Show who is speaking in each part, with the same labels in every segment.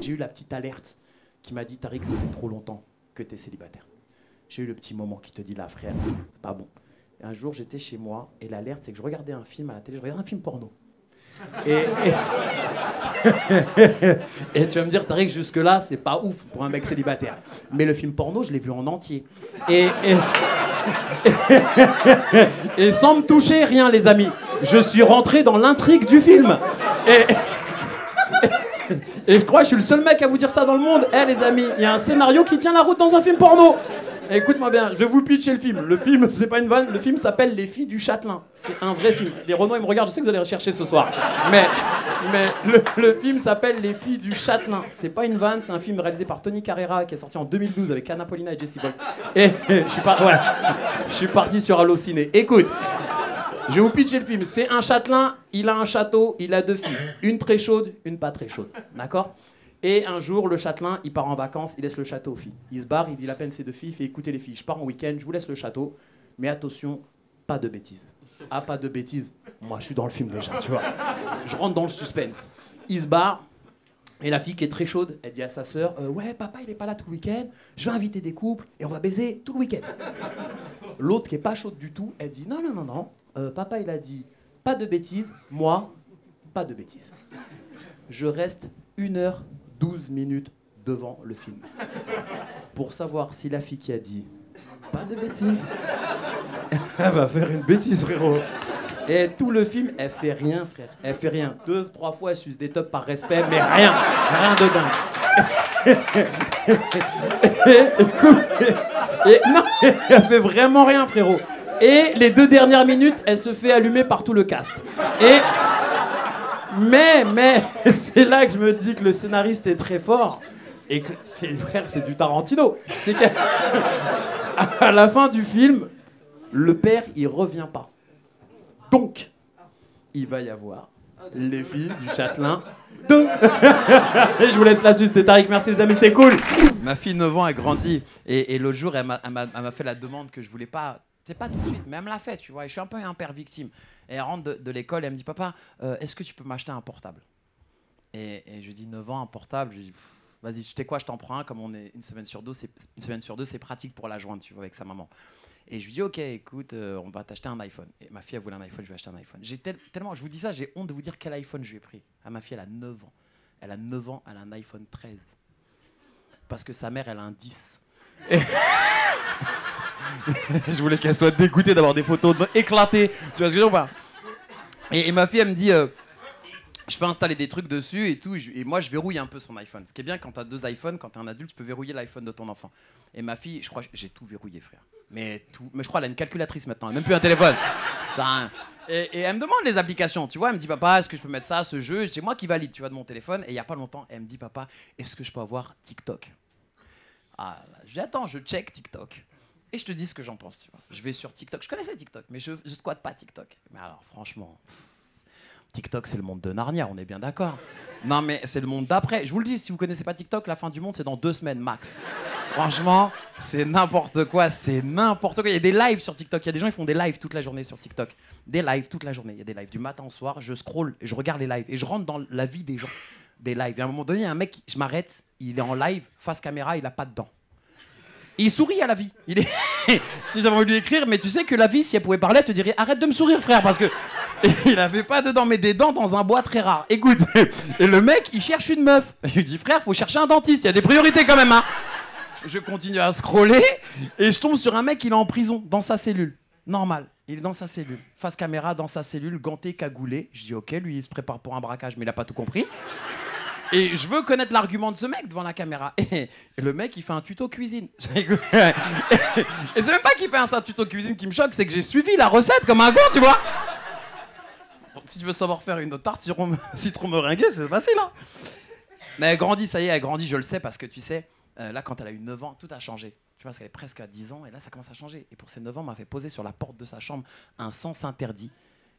Speaker 1: j'ai eu la petite alerte qui m'a dit, Tariq, ça fait trop longtemps que tu es célibataire. J'ai eu le petit moment qui te dit, là, frère, c'est pas bon. Et un jour, j'étais chez moi, et l'alerte, c'est que je regardais un film à la télé, je regardais un film porno. Et tu vas me dire, Tariq, jusque-là, c'est pas ouf pour un mec célibataire. Mais le film porno, je l'ai vu en entier. Et sans me toucher, rien, les amis. Je suis rentré dans l'intrigue du film. Et je crois que je suis le seul mec à vous dire ça dans le monde. Eh les amis, il y a un scénario qui tient la route dans un film porno. Écoute-moi bien, je vais vous pitcher le film. Le film, c'est pas une vanne, le film s'appelle Les Filles du Châtelain. C'est un vrai film. Les Renois, ils me regardent, je sais que vous allez rechercher ce soir. Mais le film s'appelle Les Filles du Châtelain. C'est pas une vanne, c'est un film réalisé par Tony Carrera qui est sorti en 2012 avec Anna Paulina et Jessie Boyd. Et je suis parti sur Allociné. Écoute, je vais vous pitcher le film. C'est un châtelain, il a un château, il a 2 filles. Une très chaude, une pas très chaude. D'accord ? Et un jour, le châtelain, il part en vacances, il laisse le château aux filles. Il se barre, il dit la peine ses 2 filles, il fait écouter les filles. Je pars en week-end, je vous laisse le château, mais attention, pas de bêtises. Ah, pas de bêtises. Moi, je suis dans le film déjà, tu vois. Je rentre dans le suspense. Il se barre, et la fille qui est très chaude, elle dit à sa sœur, ouais, papa, il est pas là tout le week-end, je vais inviter des couples et on va baiser tout le week-end. L'autre qui est pas chaude du tout, elle dit, non, papa, il a dit, pas de bêtises, moi, pas de bêtises. Je reste 1h12 devant le film. Pour savoir si la fille qui a dit pas de bêtises, elle va faire une bêtise, frérot. Et tout le film, elle fait rien, frère. Elle fait rien. 2-3 fois, elle suce des tops par respect, mais rien de dingue. Non, elle fait vraiment rien, frérot. Et les 2 dernières minutes, elle se fait allumer par tout le cast. Mais, c'est là que je me dis que le scénariste est très fort. Et que, c'est du Tarantino. C'est qu'à la fin du film, le père, il revient pas. Donc, il va y avoir Les Filles du Châtelain 2. Et je vous laisse là-dessus, c'était Tariq. Merci les amis, c'était cool. Ma fille 9 ans a grandi. Et l'autre jour, elle m'a fait la demande que je voulais pas... C'est pas tout de suite, mais elle me l'a fait, tu vois. Et je suis un peu un père victime. Et elle rentre de l'école et elle me dit, papa, est-ce que tu peux m'acheter un portable ? Et je lui dis, 9 ans, un portable. Je lui dis, vas-y, je sais quoi, je t'en prends un. Comme on est une semaine sur deux, c'est pratique pour la joindre, tu vois, avec sa maman. Et je lui dis, ok, écoute, on va t'acheter un iPhone. Et ma fille, elle voulait un iPhone, je lui ai acheté un iPhone. J'ai tellement, je vous dis ça, j'ai honte de vous dire quel iPhone je lui ai pris. Ah, ma fille, elle a 9 ans. Elle a 9 ans, elle a un iPhone 13. Parce que sa mère, elle a un 10. Je voulais qu'elle soit dégoûtée d'avoir des photos éclatées. Tu vois ce que je veux dire ou pas ? Et ma fille, elle me dit, je peux installer des trucs dessus et tout. Et moi, je verrouille un peu son iPhone. Ce qui est bien quand tu as 2 iPhones, quand tu es un adulte, tu peux verrouiller l'iPhone de ton enfant. Et ma fille, je crois que j'ai tout verrouillé, frère. Mais je crois qu'elle a une calculatrice maintenant, elle n'a même plus un téléphone. Ça, et elle me demande les applications, tu vois. Elle me dit, papa, est-ce que je peux mettre ça, ce jeu ? C'est moi qui valide, tu vois, de mon téléphone. Et il n'y a pas longtemps, elle me dit, papa, est-ce que je peux avoir TikTok ? Ah, là, je dis, attends, je check TikTok. Et je te dis ce que j'en pense, tu vois. Je vais sur TikTok. Je connaissais TikTok, mais je squatte pas TikTok. Mais alors, franchement, TikTok, c'est le monde de Narnia, on est bien d'accord. Non, mais c'est le monde d'après. Je vous le dis, si vous connaissez pas TikTok, la fin du monde, c'est dans 2 semaines max. Franchement, c'est n'importe quoi, c'est n'importe quoi. Il y a des lives sur TikTok. Il y a des gens qui font des lives toute la journée sur TikTok. Des lives toute la journée. Il y a des lives du matin au soir. Je scroll, je regarde les lives et je rentre dans la vie des gens. Des lives. Et à un moment donné, il y a un mec, je m'arrête, il est en live, face caméra, il a pas de dents. Il sourit à la vie. Il est... Si j'avais envie de lui écrire, mais tu sais que la vie, si elle pouvait parler, elle te dirait arrête de me sourire, frère, parce que il avait pas de dents, mais des dents dans un bois très rare. Écoute, et le mec, il cherche une meuf. Je lui dis frère, faut chercher un dentiste, il y a des priorités quand même, hein. Je continue à scroller et je tombe sur un mec, il est en prison, dans sa cellule. Normal, il est dans sa cellule. Face caméra, dans sa cellule, ganté, cagoulé. Je dis ok, lui, il se prépare pour un braquage, mais il a pas tout compris. Et je veux connaître l'argument de ce mec devant la caméra. Et le mec, il fait un tuto cuisine. Et c'est même pas qu'il fait un tuto cuisine qui me choque, c'est que j'ai suivi la recette comme un con, tu vois. Si tu veux savoir faire une tarte citron meringuée, c'est facile, hein. Mais elle grandit, ça y est, elle grandit, je le sais, parce que tu sais, là, quand elle a eu 9 ans, tout a changé. Tu vois, parce qu'elle est presque à 10 ans, et là, ça commence à changer. Et pour ses 9 ans, m'a fait poser sur la porte de sa chambre un sens interdit.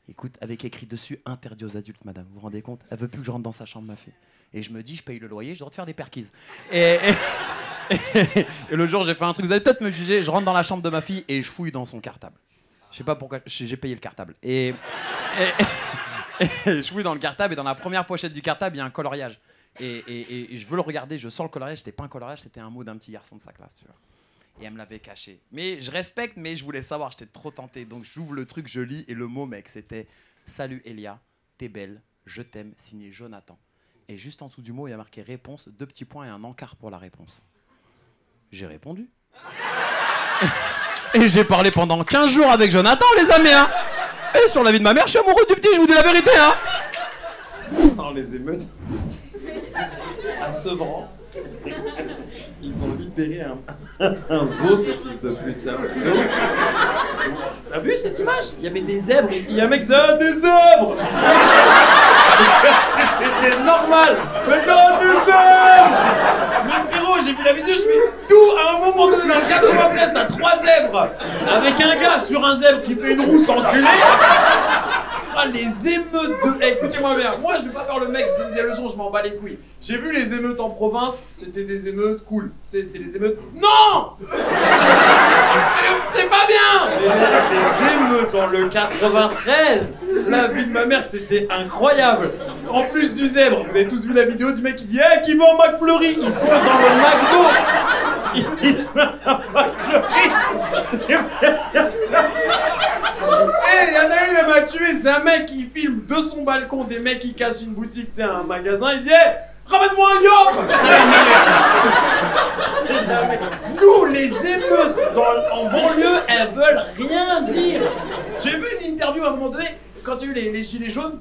Speaker 1: Écoute, avec écrit dessus, interdit aux adultes, madame. Vous vous rendez compte ? Elle veut plus que je rentre dans sa chambre, ma fille. Et je me dis, je paye le loyer, je dois te faire des perquises. Et l'autre jour, j'ai fait un truc, vous allez peut-être me juger, je rentre dans la chambre de ma fille et je fouille dans son cartable. Je sais pas pourquoi, j'ai payé le cartable. Et je fouille dans le cartable et dans la première pochette du cartable, il y a un coloriage. Et je veux le regarder, je sens le coloriage, c'était pas un coloriage, c'était un mot d'un petit garçon de sa classe, tu vois. Et elle me l'avait caché. Mais je respecte, mais je voulais savoir, j'étais trop tenté. Donc j'ouvre le truc, je lis, et le mot, mec, c'était « Salut Elia, t'es belle, je t'aime, signé Jonathan ». Et juste en dessous du mot, il y a marqué « Réponse », 2 petits points et un encart pour la réponse. J'ai répondu. Et j'ai parlé pendant 15 jours avec Jonathan, les amis, hein. Et sur la vie de ma mère, je suis amoureux du petit, je vous dis la vérité, hein. Dans les émeutes, à Sevran, ils ont libéré un zoo, ces fils de pute. T'as vu cette image? Il y avait des zèbres et il y a un mec qui disait des zèbres. C'était normal. Mais non, des zèbres. Mais frérot, j'ai vu la vidéo, je me dis d'où à un moment donné dans le 93, t'as 3 zèbres avec un gars sur un zèbre qui fait une rouste enculée. Ah, les émeutes de... Hey, écoutez-moi bien, moi je vais pas faire le mec qui donne des leçons, je m'en bats les couilles. J'ai vu les émeutes en province, c'était des émeutes cool. Tu sais, c'est les émeutes... Non. C'est pas bien. Les émeutes dans le 93, la vie de ma mère, c'était incroyable. En plus du zèbre, vous avez tous vu la vidéo du mec qui dit « Hey, qui va en McFlurry ?» Ils sont dans le McDo. Ils sont à McFlurry. Il y en a une, elle m'a tué, c'est un mec qui filme de son balcon des mecs qui cassent une boutique, t'es un magasin, il dit hey, ramène-moi un yop. C'est de la merde. Nous, les émeutes en banlieue, elles veulent rien dire. J'ai vu une interview à un moment donné, quand il y a eu les gilets jaunes,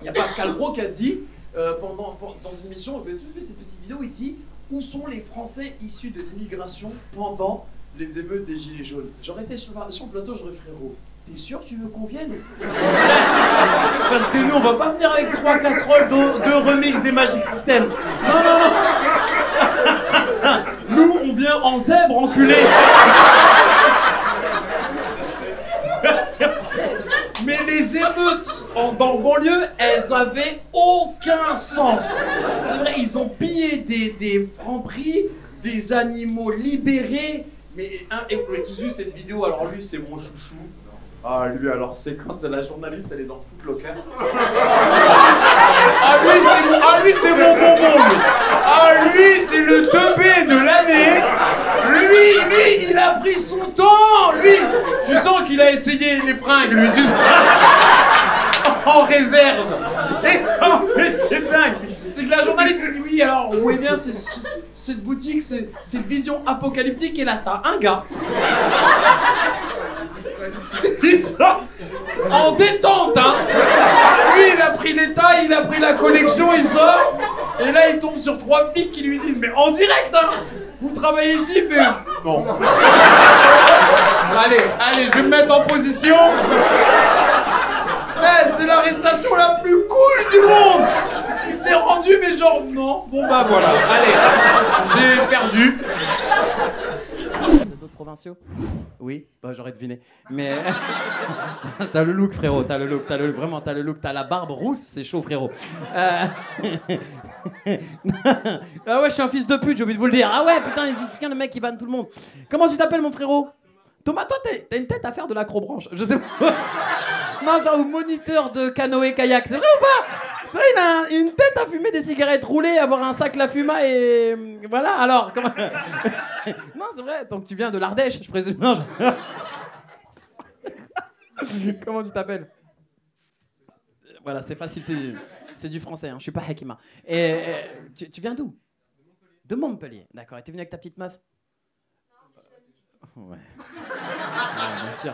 Speaker 1: il y a Pascal Brault qui a dit, dans une émission, vous avez tous vu ces petites vidéos, il dit où sont les Français issus de l'immigration pendant les émeutes des gilets jaunes. J'aurais été sur le plateau, j'aurais frérot. T'es sûr que tu veux qu'on vienne? Parce que nous, on va pas venir avec 3 casseroles de remix des Magic System. Non, non, non. Nous, on vient en zèbre, enculé. Mais les émeutes dans le banlieue, elles avaient aucun sens. C'est vrai, ils ont pillé des francs-prix, des animaux libérés. Mais et vous avez tous vu cette vidéo, alors lui, c'est mon chouchou. Ah, lui, alors, c'est quand la journaliste, elle est dans Foot Locker. Ah, lui, c'est mon bonbon, lui. Ah, lui, c'est le teubé de l'année. Lui, il a pris son temps. Lui, tu sens qu'il a essayé les fringues, lui. En réserve. Et non, mais c'est dingue. C'est que la journaliste s'est dit oui, alors, vous voyez bien, cette boutique, c'est vision apocalyptique. Et là, t'as un gars. Il sort en détente, hein. Lui, il a pris les tailles, il a pris la collection, il sort. Et là, il tombe sur 3 flics qui lui disent, mais en direct, hein. Vous travaillez ici, il fait non. Allez, je vais me mettre en position. Eh, c'est l'arrestation la plus cool du monde. Il s'est rendu, mais genre, non. Bon, bah voilà, allez, j'ai perdu. D'autres provinciaux? Oui, bah j'aurais deviné. Mais t'as le look, frérot, t'as le look, vraiment, t'as le look, t'as la barbe rousse, c'est chaud, frérot. Ah ouais, je suis un fils de pute, j'ai oublié de vous le dire. Ah ouais, putain, ils expliquent le mec qui vanne tout le monde. Comment tu t'appelles, mon frérot? Thomas, toi, t'as une tête à faire de l'acrobranche. Je sais pas. Non, genre moniteur de canoë-kayak, c'est vrai ou pas? C'est vrai, il a une tête à fumer des cigarettes roulées, avoir un sac La Fuma et... Voilà, alors, comment... Non, c'est vrai, donc tu viens de l'Ardèche, je présume. Non, Comment tu t'appelles? Voilà, c'est facile, c'est du français, hein. Je suis pas Hakima. Et tu viens d'où? De Montpellier, d'accord. Et t'es venu avec ta petite meuf? Ouais. Ouais, bien sûr.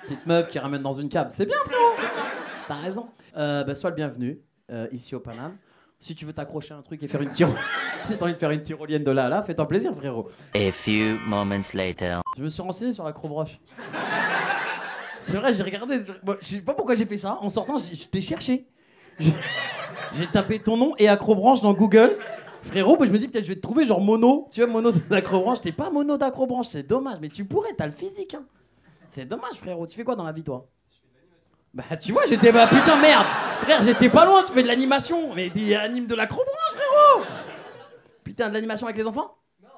Speaker 1: Petite meuf qui ramène dans une cave, c'est bien, frérot. T'as raison. Bah, sois le bienvenu ici au Paname. Si tu veux t'accrocher un truc et faire une tyrolienne, si t'as envie de faire une tyrolienne de là à là, fais-toi plaisir, frérot.
Speaker 2: A few moments later.
Speaker 1: Je me suis renseigné sur l'acrobranche. C'est vrai, j'ai regardé. Bon, je sais pas pourquoi j'ai fait ça. En sortant, je t'ai cherché. J'ai tapé ton nom et acrobranche dans Google. Frérot, bah, je me dis peut-être je vais te trouver genre mono. Tu vois, mono d'acrobranche. T'es pas mono d'acrobranche, c'est dommage. Mais tu pourrais, t'as le physique. Hein. C'est dommage, frérot. Tu fais quoi dans la vie, toi? Bah, tu vois, j'étais. Bah, putain, merde. Frère, j'étais pas loin. Tu fais de l'animation. Mais tu animes de l'acrobranche, frérot. Putain, de l'animation avec les enfants? Non,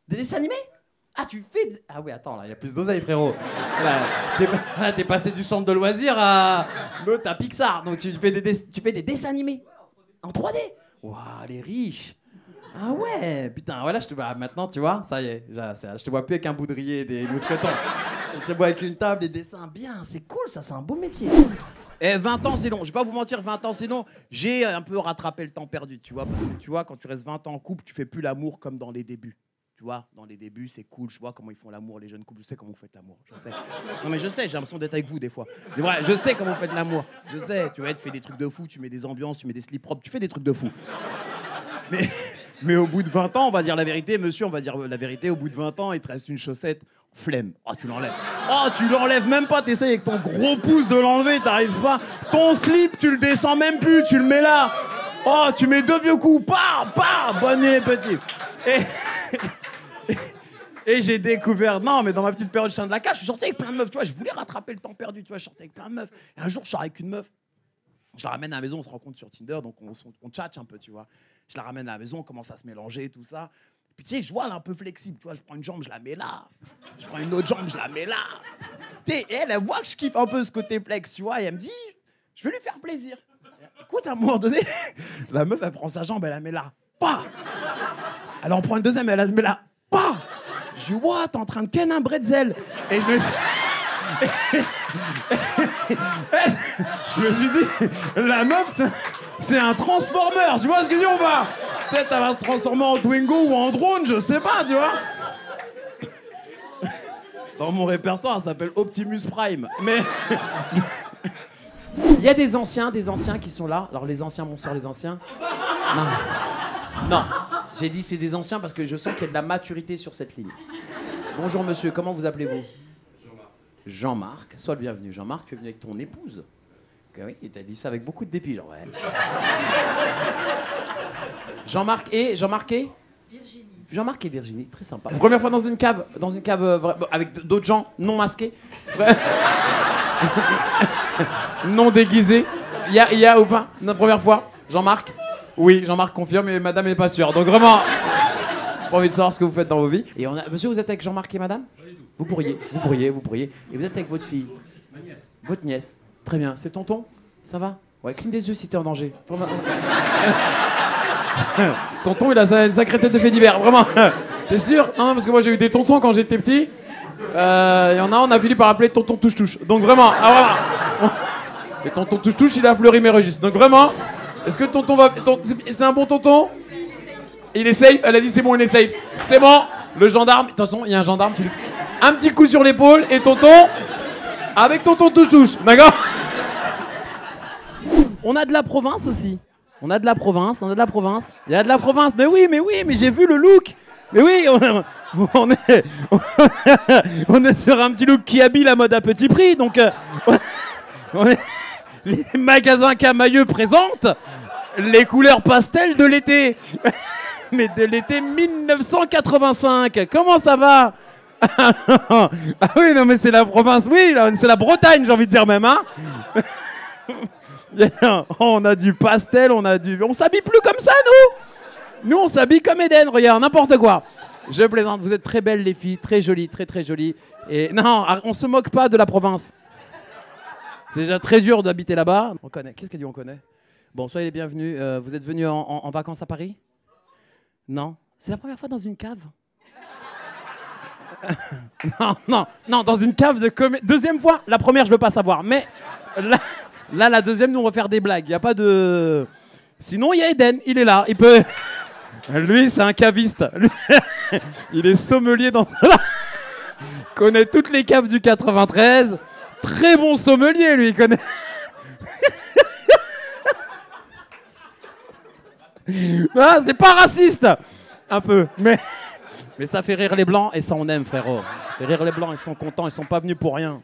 Speaker 1: des dessins animés. Ah, tu fais... Ah oui, attends, là, il y a plus d'oseille, frérot. Là, t'es passé du centre de loisirs à l'autre, à Pixar. Donc tu fais des dessins animés. En 3D. Waouh, elle est riche. Ah ouais, putain, voilà, maintenant, tu vois, ça y est, je te vois plus avec un boudrier et des mousquetons. Je te vois avec une table, des dessins, bien, c'est cool, ça, c'est un beau métier. Eh, 20 ans, c'est long, je vais pas vous mentir, 20 ans, c'est long. J'ai un peu rattrapé le temps perdu, tu vois, parce que tu vois, quand tu restes 20 ans en couple, tu fais plus l'amour comme dans les débuts. Tu vois, dans les débuts, c'est cool, je vois comment ils font l'amour, les jeunes couples, je sais comment vous faites l'amour, je sais. Non mais je sais, j'ai l'impression d'être avec vous des fois. Mais vrai, je sais comment vous faites l'amour, je sais, tu vois, tu fais des trucs de fou, tu mets des ambiances, tu mets des slips propres, tu fais des trucs de fou. Mais au bout de 20 ans, on va dire la vérité, monsieur, on va dire la vérité, au bout de 20 ans, il te reste une chaussette, flemme. Oh, tu l'enlèves. Oh, tu l'enlèves même pas, t'essayes avec ton gros pouce de l'enlever, t'arrives pas. Ton slip, tu le descends même plus, tu le mets là. Oh, tu mets 2 vieux coups, bonne nuit les petits. Et j'ai découvert, non, mais dans ma petite période chien de la cage, je suis sorti avec plein de meufs, tu vois, je voulais rattraper le temps perdu, tu vois, je sortais avec plein de meufs. Et un jour, je sors avec une meuf, je la ramène à la maison, on se rencontre sur Tinder, donc on tchatche un peu, tu vois. Je la ramène à la maison, on commence à se mélanger, tout ça. Puis tu sais, je vois, elle est un peu flexible, tu vois, je prends une jambe, je la mets là. Je prends une autre jambe, je la mets là. Et elle voit que je kiffe un peu ce côté flex, tu vois, et elle me dit, je vais lui faire plaisir. Écoute, à un moment donné, la meuf, elle prend sa jambe, elle la met là. Pas. Elle en prend une deuxième, elle la met là. Pas. Je dis, what, t'es en train de ken un bretzel. Et je me suis dit, la meuf, c'est un transformer, tu vois ce que je dis ou pas? Peut-être elle va se transformer en Twingo ou en drone, je sais pas, tu vois. Dans mon répertoire, ça s'appelle Optimus Prime. Mais il y a des anciens qui sont là. Alors les anciens, bonsoir les anciens. Non, j'ai dit c'est des anciens parce que je sens qu'il y a de la maturité sur cette ligne. Bonjour monsieur, comment vous appelez-vous? Jean-Marc. Jean-Marc, sois le bienvenu. Jean-Marc, tu es venu avec ton épouse. Oui, il t'a dit ça avec beaucoup de dépit, genre. Ouais. Jean-Marc et Virginie. Jean-Marc et Virginie, très sympa. Première fois dans une cave avec d'autres gens non masqués. Non déguisés. Il y a ou pas? Notre première fois. Jean-Marc? Oui, Jean-Marc confirme, mais madame n'est pas sûre. Donc vraiment, j'ai envie de savoir ce que vous faites dans vos vies. Et monsieur, vous êtes avec Jean-Marc et madame? Vous pourriez. Et vous êtes avec votre fille? Ma nièce. Votre nièce. Très bien. C'est tonton? Ça va? Ouais, cligne des yeux si t'es en danger. Tonton, il a une sacrée tête de fait divers, vraiment. T'es sûr? Non, parce que moi j'ai eu des tontons quand j'étais petit. Il y en a, on a fini par appeler tonton touche-touche. Donc vraiment, Et tonton touche-touche, il a fleuri mes registres. Donc vraiment, est-ce que tonton va... C'est un bon tonton? Il est safe? Elle a dit c'est bon, il est safe. C'est bon. Le gendarme, de toute façon, il y a un gendarme qui lui fait un petit coup sur l'épaule et tonton... Avec tonton touche-touche, d'accord? On a de la province aussi. Il y a de la province, mais oui, mais j'ai vu le look. Mais oui, on est sur un petit look qui habille la mode à petit prix, donc les magasins Camailleux présentent les couleurs pastel de l'été. Mais de l'été 1985. Comment ça va? Ah oui, non mais c'est la province, oui, c'est la Bretagne, j'ai envie de dire même, hein. On a du pastel, on s'habille plus comme ça, nous. Nous, on s'habille comme Eden, regarde, n'importe quoi. Je plaisante, vous êtes très belles les filles, très jolies, très très jolies. Et non, on se moque pas de la province. C'est déjà très dur d'habiter là-bas. On connaît, qu'est-ce qu'elle dit on connaît? Bon, soyez les bienvenus, vous êtes venus en vacances à Paris? Non, c'est la première fois dans une cave. Non, dans une cave de comédie. Deuxième fois, la première, je veux pas savoir. Mais là, la deuxième, nous, on va faire des blagues. Il n'y a pas de... Sinon, il y a Eden, il est là. Il peut... Lui, c'est un caviste. Lui, il est sommelier dans... Il connaît toutes les caves du 93. Très bon sommelier, lui, il connaît... Ah, c'est pas raciste. Un peu, mais ça fait rire les blancs et ça on aime, frérot. Ça fait rire les blancs, ils sont contents, ils sont pas venus pour rien.